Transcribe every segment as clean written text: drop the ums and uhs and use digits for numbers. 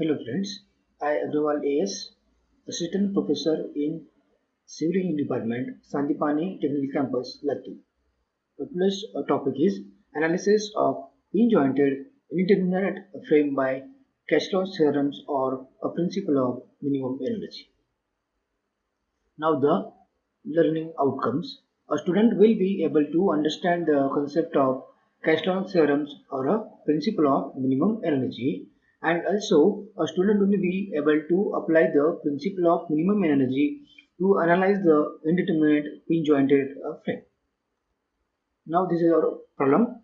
Hello friends, I Agrawal AS, Assistant Professor in Civil Engineering Department, Sandipani Technical Campus, Lattu. Today's topic is analysis of pin-jointed indeterminate frame by Cashlo's theorems or a principle of minimum energy. Now the learning outcomes. A student will be able to understand the concept of Cashlo's theorems or a principle of minimum energy, and also a student will be able to apply the principle of minimum energy to analyze the indeterminate pin-jointed frame. Now this is our problem.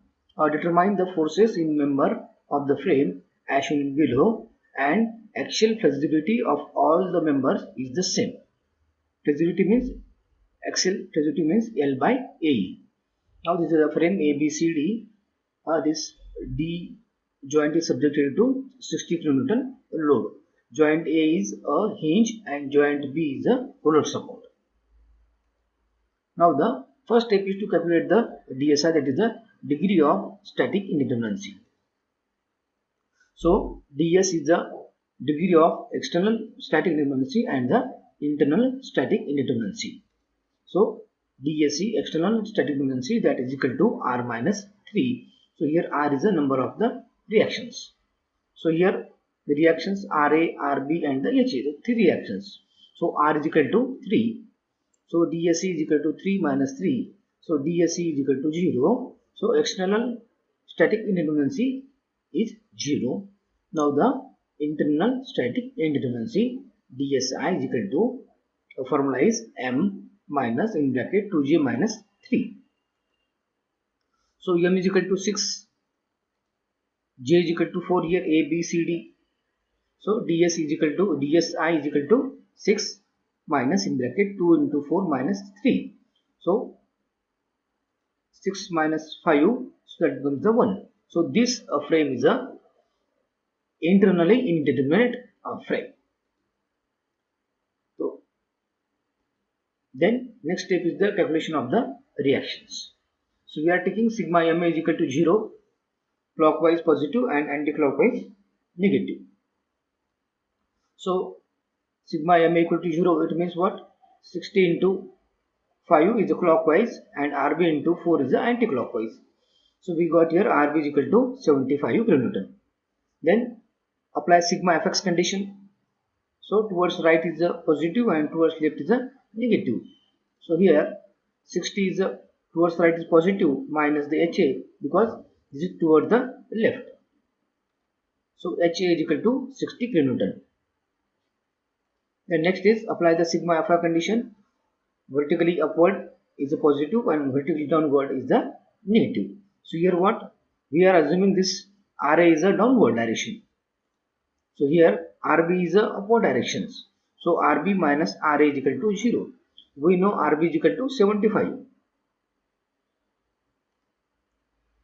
Determine the forces in member of the frame as shown below, and axial flexibility of all the members is the same. Flexibility means axial flexibility means L by AE. Now this is a frame ABCD. This D joint is subjected to 60 kN load. Joint A is a hinge and joint B is a roller support. Now the first step is to calculate the DSI, that is the degree of static indeterminacy. So ds is the degree of external static indeterminacy and the internal static indeterminacy. So DSE, external static indeterminacy, that is equal to R minus 3. So here R is the number of the reactions. So here the reactions RA, RB and the HA, the 3 reactions. So R is equal to 3. So DSE is equal to 3 minus 3. So DSE is equal to 0. So external static indeterminacy is 0. Now the internal static indeterminacy DSI is equal to, formula is M minus in bracket 2J minus 3. So M is equal to 6, J is equal to 4 here, A, B, C, D. So DS is equal to, DSI is equal to 6 minus in bracket 2 into 4 minus 3. So 6 minus 5, so that becomes the 1. So this frame is a internally indeterminate frame. So then next step is the calculation of the reactions. So we are taking sigma MA is equal to 0, clockwise positive and anti-clockwise negative. So sigma MA equal to 0, it means what? 60 into 5 is the clockwise and RB into 4 is the anti-clockwise. So we got here RB is equal to 75 kN. Then apply sigma Fx condition. So towards right is the positive and towards left is the negative. So here 60 is towards right is positive minus the HA because this is toward the left. So HA is equal to 60 kN. Then next is apply the sigma Fa condition. Vertically upward is the positive and vertically downward is the negative. So here what? We are assuming this RA is a downward direction. So here RB is a upward directions. So RB minus RA is equal to 0. We know RB is equal to 75.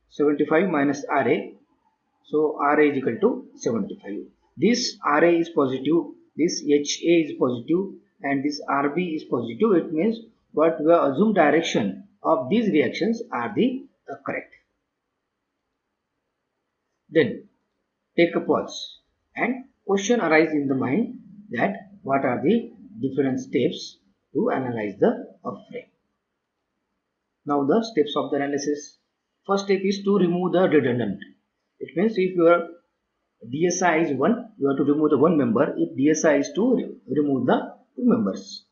75 minus RA. So RA is equal to 75. This RA is positive, this HA is positive and this RB is positive. It means what we have assumed direction of these reactions are the correct. Then take a pause and question arise in the mind that what are the different steps to analyze the frame. Now the steps of the analysis. First step is to remove the redundant. It means if your DSI is 1, you have to remove the 1 member. If DSI is 2, remove the 2 members.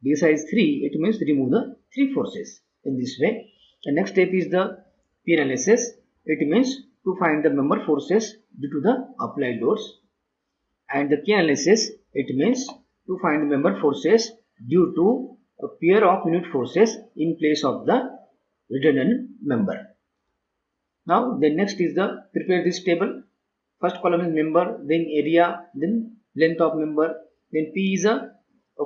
DSI is 3, it means remove the 3 forces. In this way, the next step is the P analysis. It means to find the member forces due to the applied loads. And the K analysis, it means to find the member forces due to a pair of unit forces in place of the redundant member. Now the next is the prepare this table. First column is member, then area, then length of member, then P is a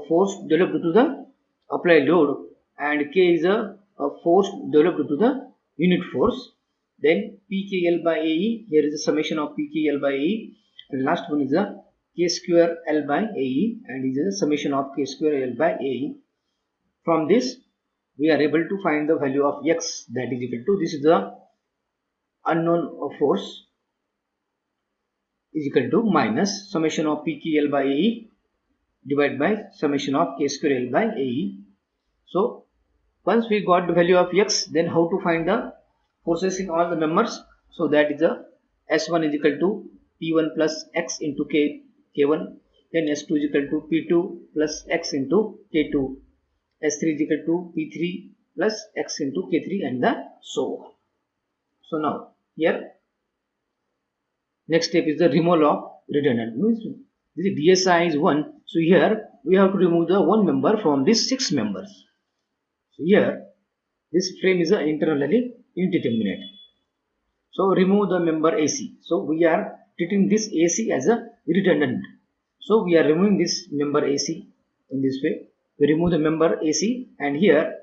force developed due to the applied load and K is a force developed due to the unit force. Then PKL by AE, here is the summation of PKL by AE, and last one is a K square L by AE and is a summation of K square L by AE. From this we are able to find the value of X, that is equal to, this is the unknown force. is equal to minus summation of PQL by AE divided by summation of K square L by AE. So once we got the value of X, then how to find the forces in all the members? So that is the S1 is equal to P1 plus X into K1, then S2 is equal to P2 plus X into K2, S3 is equal to P3 plus X into K3, and the so on. So now here next step is the removal of redundant. Means this DSI is 1. So here we have to remove the one member from these 6 members. So here this frame is internally indeterminate. So remove the member AC. So we are treating this AC as a redundant. So we are removing this member AC in this way. We remove the member AC and here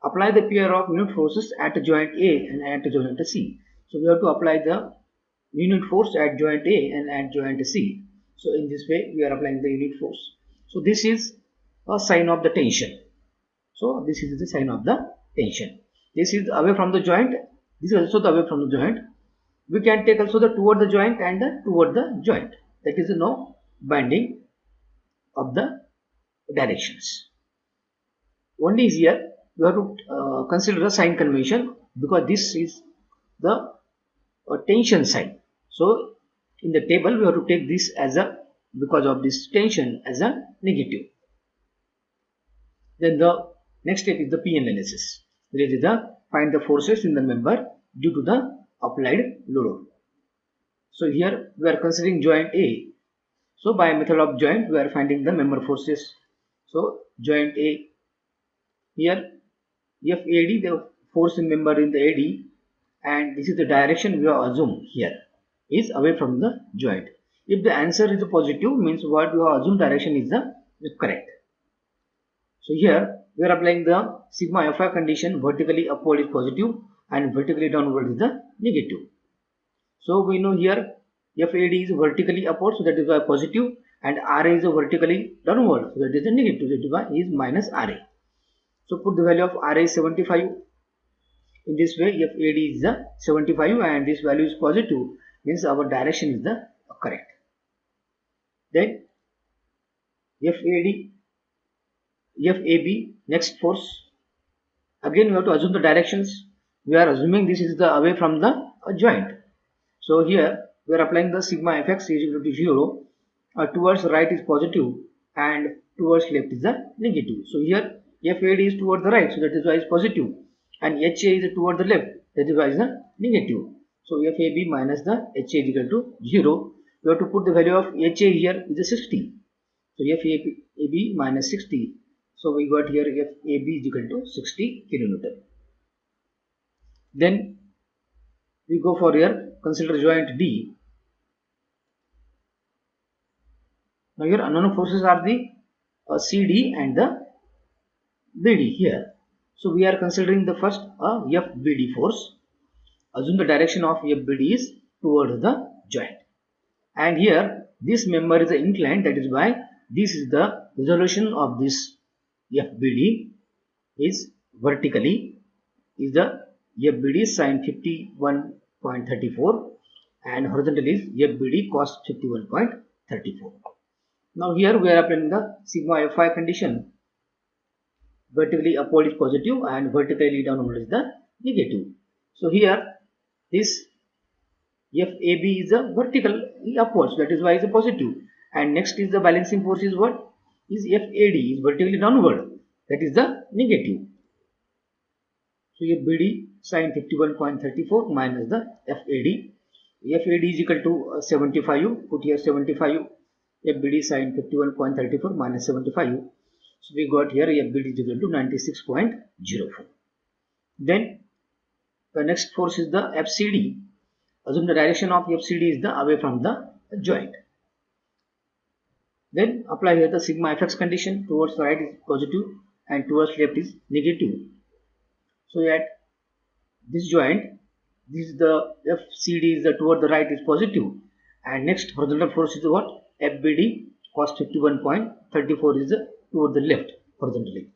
apply the pair of unit forces at joint A and at joint C. So we have to apply the unit force at joint A and at joint C. So in this way we are applying the unit force. So this is a sign of the tension. So this is the sign of the tension. This is away from the joint. This is also the away from the joint. We can take also the toward the joint and the toward the joint. That is no binding of the directions. Only is here you have to consider the sign convention, because this is the tension sign. So in the table we have to take this as a, because of this tension, as a negative. Then the next step is the P analysis. That is the find the forces in the member due to the applied load. So here we are considering joint A. So by method of joint we are finding the member forces. So joint A, here FAD, the force in member in the AD, and this is the direction we have assumed here is away from the joint. If the answer is positive, means what we have assumed direction is the correct. So here we are applying the sigma Fi condition. Vertically upward is positive and vertically downward is the negative. So we know here FAD is vertically upward, so that is why positive, and RA is vertically downward, so that is the negative, that is why is minus RA. So put the value of RA is 75. In this way FAD is the 75 and this value is positive, means our direction is the correct. Then FAB, next force. Again we have to assume the directions. We are assuming this is the away from the joint. So here we are applying the sigma Fx is equal to 0. Towards right is positive and towards left is the negative. So here FAD is toward the right, so that is why is positive, and HA is toward the left, that is why is the negative. So FAB minus the HA is equal to 0. We have to put the value of HA here is 60. So FAB minus 60. So we got here FAB is equal to 60 kilonewton. Then we go for here, consider joint D. Now here unknown forces are the CD and the BD here. So we are considering the first FBD force. Assume the direction of FBD is towards the joint. And here this member is inclined, that is why this is the resolution of this FBD is vertically is the FBD sin 51.34 and horizontal is FBD cos 51.34. Now here we are applying the sigma Fi condition. Vertically upward is positive and vertically downward is the negative. So here this FAB is a vertically upwards, that is why is a positive, and next is the balancing force is what? Is FAD is vertically downward, that is the negative. So FBD sin 51.34 minus the FAD. FAD is equal to 75, put here 75, FBD sin 51.34 minus 75. So we got here FBD is equal to 96.04. Then the next force is the FCD. Assume the direction of FCD is the away from the joint. Then apply here the sigma Fx condition. Towards the right is positive and towards left is negative. So at this joint, this is the FCD is the toward the right is positive, and next horizontal force is what? FBD cos 51.34 is toward the left horizontally.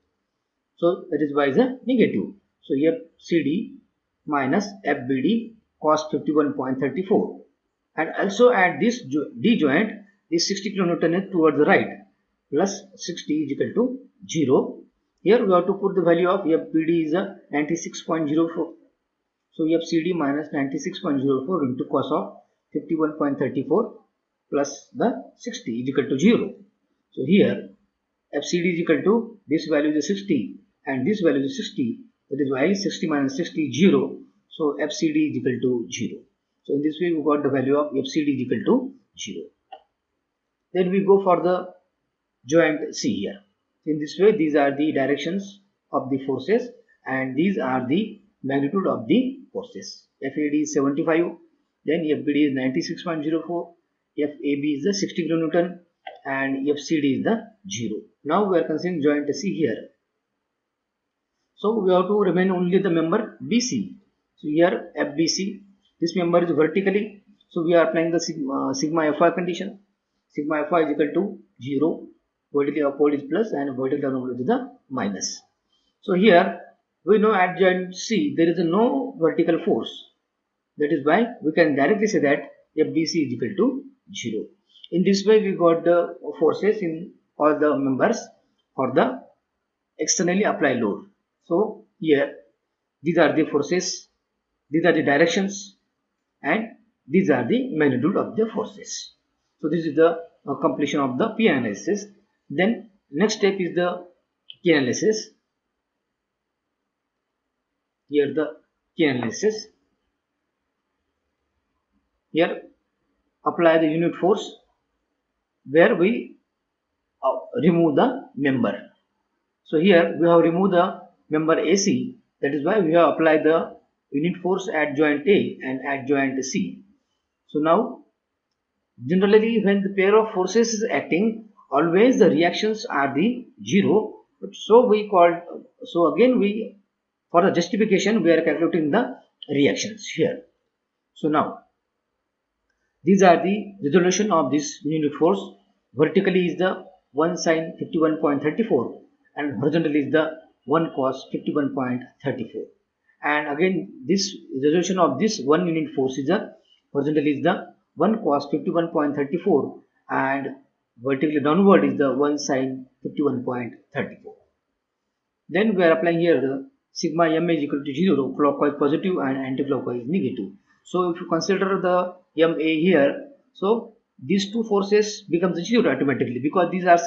So that is why is a negative. So FCD minus FBD cos 51.34, and also at this D joint, this 60 kilonewton is towards the right, plus 60 is equal to 0. Here we have to put the value of FBD is 96.04. So FCD minus 96.04 into cos of 51.34 plus the 60 is equal to 0. So here FCD is equal to, this value is 60 and this value is 60. That is why 60 minus 60 is 0. So FCD is equal to 0. So in this way we got the value of FCD is equal to 0. Then we go for the joint C here. In this way these are the directions of the forces and these are the magnitude of the forces. FAD is 75, then FBD is 96.04, FAB is the 60 kilonewton and FCD is the 0. Now we are considering joint C here. So we have to remain only the member BC. So here FBC, this member is vertically. So we are applying the sigma Fy condition. Sigma Fy is equal to 0. Vertically upward is plus and vertically downward is the minus. So here we know at joint C there is no vertical force. That is why we can directly say that FBC is equal to 0. In this way we got the forces in all the members for the externally applied load. So here these are the forces, these are the directions and these are the magnitude of the forces. So this is the completion of the P analysis. Then next step is the K analysis. Here the K analysis. Here apply the unit force where we remove the member. So here we have removed the member AC. That is why we have applied the unit force at joint A and at joint C. So now generally when the pair of forces is acting, always the reactions are the 0. So again we, for the justification, we are calculating the reactions here. So now these are the resolution of this unit force. Vertically is the 1 sin 51.34 and horizontally is the 1 cos 51.34. And again this resolution of this one unit force is the horizontally is the 1 cos 51.34 and vertically downward is the 1 sin 51.34. Then we are applying here the sigma m is equal to 0, clockwise positive and anti-clockwise negative. So if you consider the ma here, so these two forces becomes 0 automatically because these are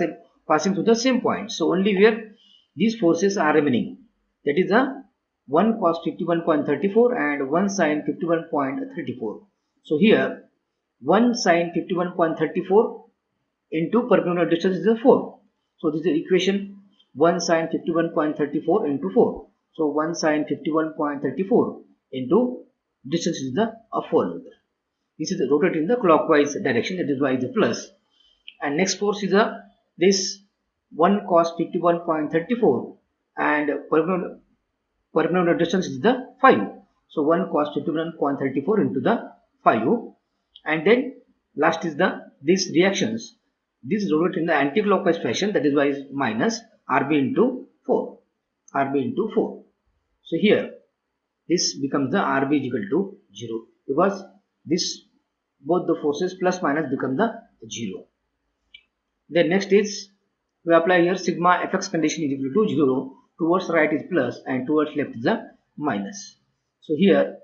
passing through the same point. So only where these forces are remaining, that is the 1 cos 51.34 and 1 sin 51.34. So here 1 sin 51.34 into perpendicular distance is 4. So this is the equation 1 sin 51.34 into 4. So 1 sin 51.34 into distance is the 4 meter. This is rotated in the clockwise direction, that is why it's a plus. And next force is this 1 cos 51.34 and perpendicular distance is the 5. So 1 cos 51.34 into the 5. And then last is these reactions. This is rotated in the anti-clockwise fashion, that is why is minus RB into 4. RB into 4. So here this becomes the RB is equal to 0 because this both the forces plus minus become the 0. Then next is we apply here sigma fx condition is equal to 0. Towards right is plus and towards left is the minus. So here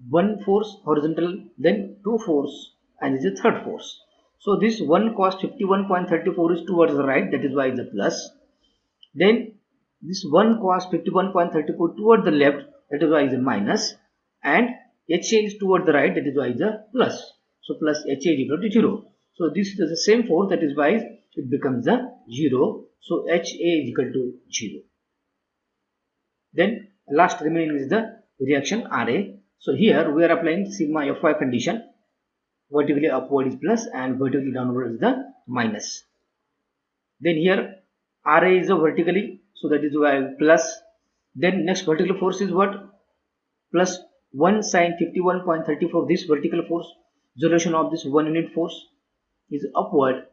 one force horizontal, then two force and this is a third force. So this 1 cos 51.34 is towards the right, that is why is a plus. Then this 1 cos 51.34 toward the left, that is why is a minus, and HA is toward the right, that is why is a plus. So plus HA is equal to 0. So this is the same force, that is why it becomes a 0. So HA is equal to 0. Then last remaining is the reaction RA. So here we are applying sigma Fy condition. Vertically upward is plus and vertically downward is the minus. Then here RA is a vertically, so that is why plus. Then next vertical force is what? Plus 1 sin 51.34. This vertical force, resolution of this one unit force is upward,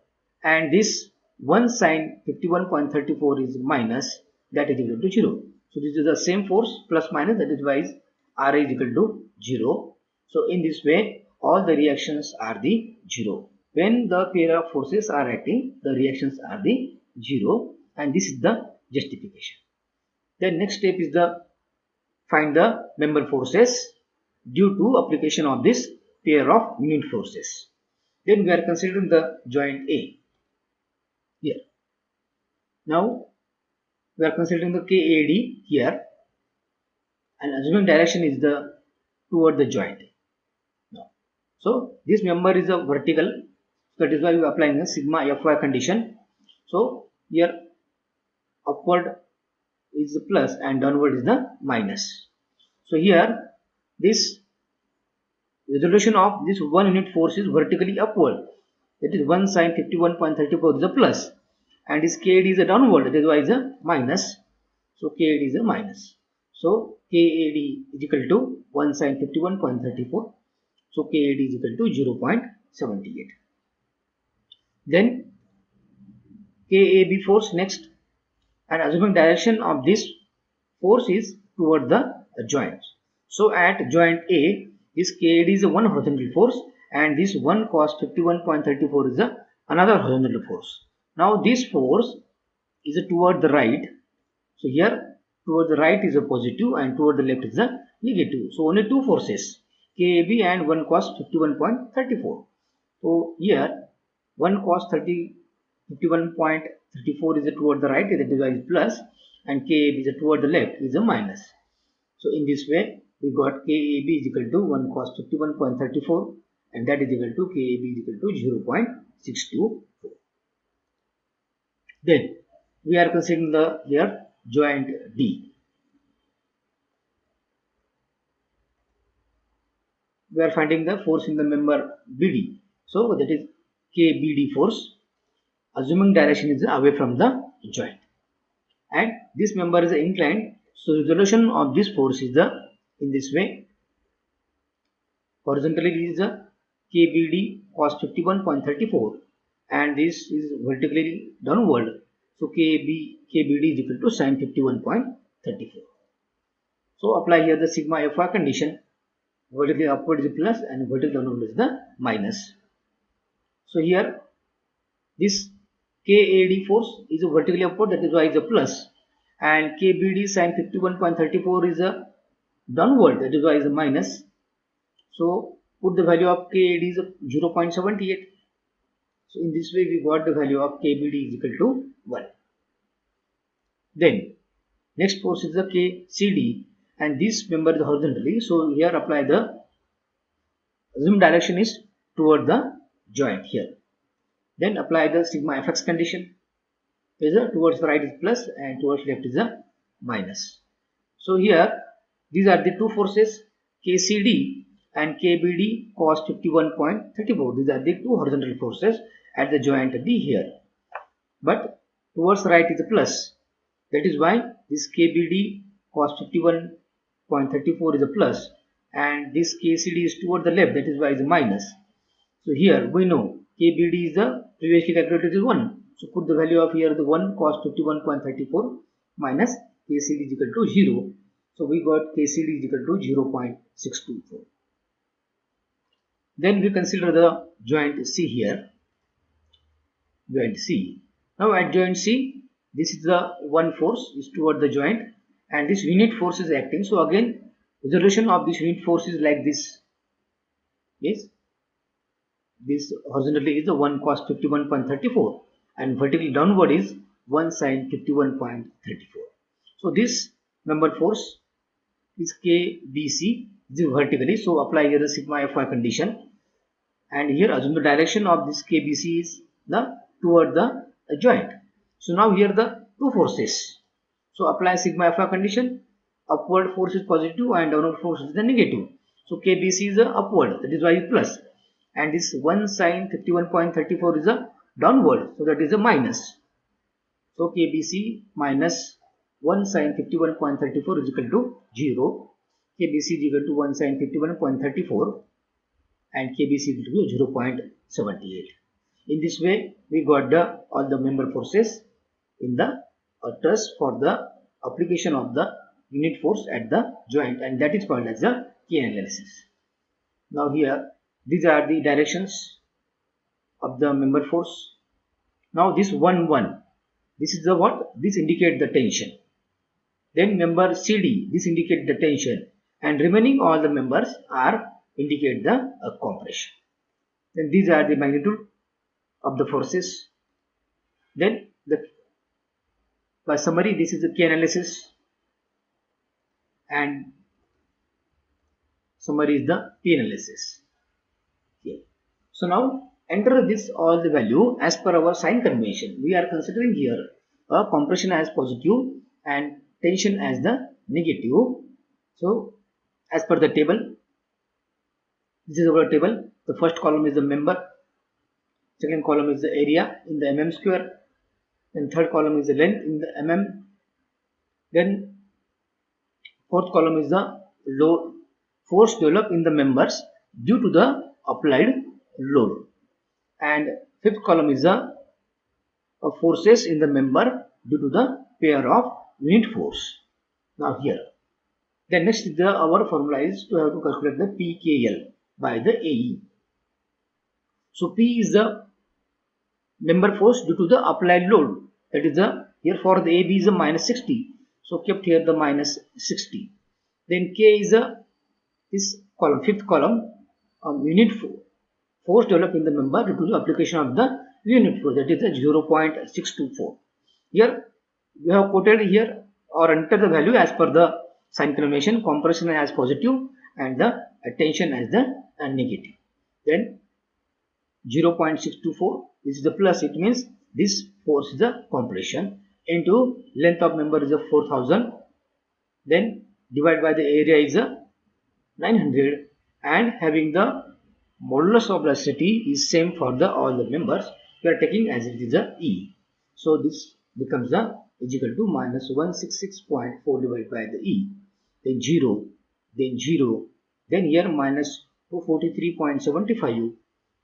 and this 1 sin 51.34 is minus, that is equal to 0. So this is the same force plus minus, that is why RA is equal to 0. So in this way all the reactions are the 0. When the pair of forces are acting, the reactions are the 0, and this is the justification. Then next step is the find the member forces due to application of this pair of unit forces. Then we are considering the joint A here. Now we are considering the KAD here, and assuming direction is the toward the joint. Now, so this member is a vertical, that is why we are applying a sigma Fy condition. So here upward is the plus and downward is the minus. So here this resolution of this one unit force is vertically upward, that is 1 sine 51.34 is a plus, and this KAD is a downward, that is why is a minus. So KAD is a minus. So KAD is equal to 1 sine 51.34. So KAD is equal to 0.78. Then KAB force next, and assuming direction of this force is toward the joint. So at joint A, this KAD is a one horizontal force, and this 1 cos 51.34 is a another horizontal force. Now this force is toward the right. So here toward the right is a positive and toward the left is a negative. So only two forces, KAB and 1 cos 51.34. So here 1 cos 51.34 is toward the right, that is why is plus, and KAB is toward the left is a minus. So in this way we got KAB is equal to 1 cos 51.34, and that is equal to KAB is equal to 0.624. Then we are considering the here joint D. We are finding the force in the member BD. So that is KBD force, assuming direction is away from the joint, and this member is inclined. So resolution of this force is the in this way. Horizontally is the KBD cos 51.34, and this is vertically downward. So KBD is equal to sin 51.34. So apply here the sigma Fy condition. Vertically upward is plus and vertically downward is the minus. So here this KAD force is a vertically upward, that is why is a plus, and KBD sin 51.34 is a downward, that is why is a minus. So put the value of KAD is 0.78. So in this way we got the value of KBD is equal to 1. Then next force is the KCD, and this member is horizontally. So here apply the assumed direction is toward the joint here. Then apply the sigma Fx condition. Towards the right is plus and towards left is a minus. So here these are the two forces, KCD and KBD cos 51.34. These are the two horizontal forces at the joint D here. But towards the right is a plus. That is why this KBD cos 51.34 is a plus, and this KCD is toward the left, that is why is a minus. So here we know KBD is the previously calculated is 1. So put the value of here the 1 cos 51.34 minus KCD is equal to 0. So we got KCD is equal to 0.624. Then we consider the joint C here. Joint C. Now at joint C, this is the one force is toward the joint, and this unit force is acting. So again resolution of this unit force is like this. Yes, this horizontally is the 1 cos 51.34 and vertically downward is 1 sin 51.34. So this member force is KBC, this is vertically. So apply here the sigma Fy condition, and here assume the direction of this KBC is the toward the joint. So now here the two forces. So apply sigma Fy condition. Upward force is positive and downward force is the negative. So KBC is a upward, that is why is plus, and this 1 sin 51.34 is a downward, so that is a minus. So KBC minus 1 sin 51.34 is equal to 0. KBC is equal to 1 sin 51.34 and KBC is equal to 0.78. In this way we got the all the member forces in the truss for the application of the unit force at the joint, and that is called as the K analysis. Now here These are the directions of the member force. Now this 1 1, this is the what? This indicate the tension. Then member CD, this indicate the tension, and remaining all the members are indicate the compression. Then these are the magnitude of the forces. Then by summary, this is the key analysis, and summary is the P analysis. Okay. So now enter this all the value as per our sign convention. We are considering here a compression as positive and tension as the negative. So as per the table, this is our table. The first column is the member, second column is the area in the mm square, then third column is the length in the mm, then fourth column is the load force developed in the members due to the applied load, and fifth column is the forces in the member due to the pair of unit force. Now here, then next our formula is to have to calculate the PKL by the AE. So P is the member force due to the applied load, that is the here for the AB is a minus 60, so kept here the minus 60. Then K is this column, fifth column, unit force developed in the member due to the application of the unit force, that is the 0.624. Here we have quoted here or enter the value as per the sign convention, compression as positive and the tension as the negative. Then 0.624, this is the plus, it means this force is the compression, into length of member is a 4000, then divided by the area is a 900, and having the modulus of elasticity is same for the all the members, we are taking as it is a E. So this becomes the is equal to minus 166.4 divided by the E, then 0, then 0, then here minus 243.75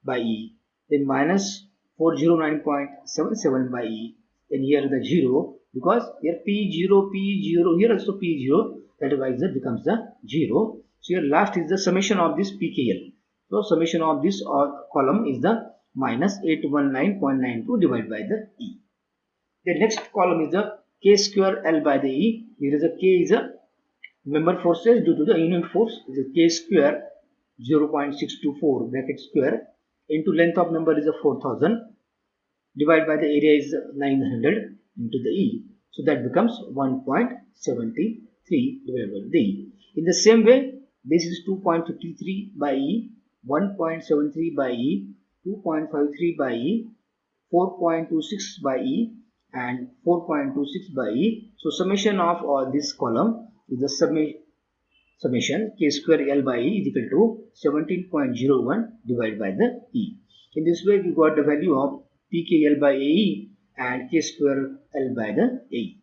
by E, then minus 409.77 by E, then here the 0, because here P0, P0, here also P0, that is why it becomes the 0. So here last is the summation of this PKL. So summation of this column is the minus 819.92 divided by the E. The next column is the K square L by the E. Here is a K is a member forces due to the unit force, is a K square 0.624 bracket square into length of member is a 4000 divided by the area is 900 into the E. So that becomes 1.73 divided by the E. In the same way, this is 2.53 by E, 1.73 by E, 2.53 by E, 4.26 by E, and 4.26 by E. So summation of all this column is the summation K square L by E is equal to 17.01 divided by the E. In this way, we got the value of PKL by AE and K square L by the AE.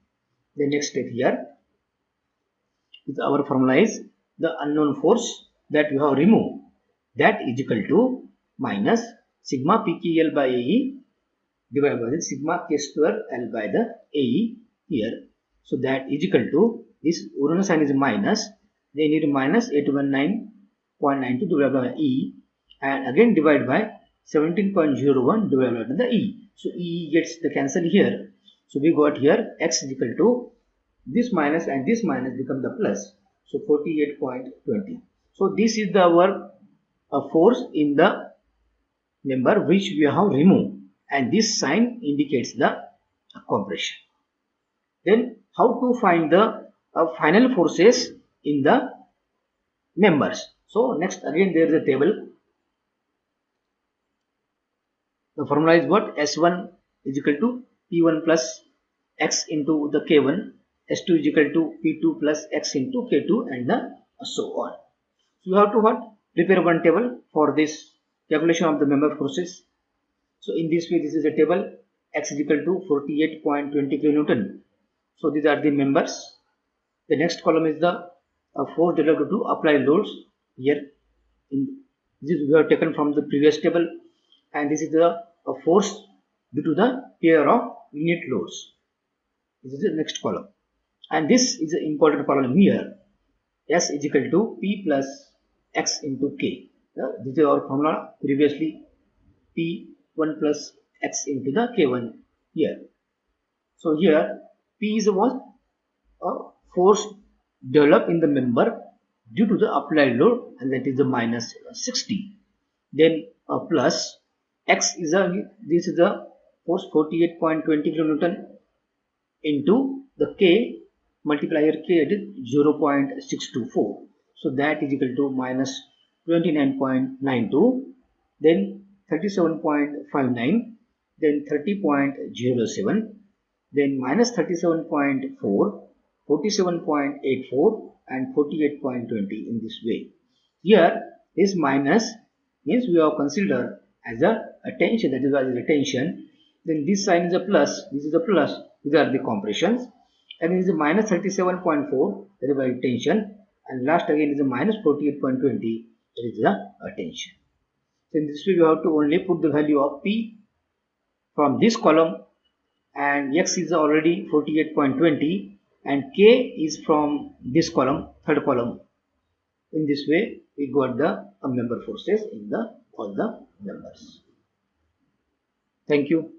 The next step here is our formula is the unknown force that we have removed, that is equal to minus sigma PKL by AE divided by the sigma K square L by the AE here. So that is equal to, this original sign is minus, then it is minus 819.92 divided by E, and again divided by 17.01 divided by the E. So E gets the cancel here. So we got here x is equal to this minus and this minus become the plus. So 48.20. So this is our force in the member which we have removed, and this sign indicates the compression. Then how to find the final forces in the members? So next again there is a table. The formula is what? S1 is equal to P1 plus X into the K1, S2 is equal to P2 plus X into K2, and so on. So you have to what? Prepare one table for this calculation of the member forces. So in this way, this is a table. X is equal to 48.20 kilonewton. So these are the members. The next column is the force developed to apply loads. Here, this we have taken from the previous table, and this is the force due to the pair of unit loads. This is the next column, and this is the important column here. S is equal to P plus X into K. This is our formula previously, P1 plus X into the K1 here. So here P is what? A force developed in the member due to the applied load, and that is the minus 60. Then a plus X is this is the force 48.20 kilonewton into the K multiplier K, it is 0.624. So that is equal to minus 29.92, then 37.59, then 30.07, then minus 37.4, 47.84 and 48.20 in this way. Here this minus means we have considered as a tension, that is why the retention. Then this sign is a plus, this is a plus, these are the compressions, and this is a minus 37.4, that is by tension, and last again is a minus 48.20, that is the tension. So in this way you have to only put the value of P from this column, and X is already 48.20 and K is from this column, third column. In this way we got the member forces in the all the members. Thank you.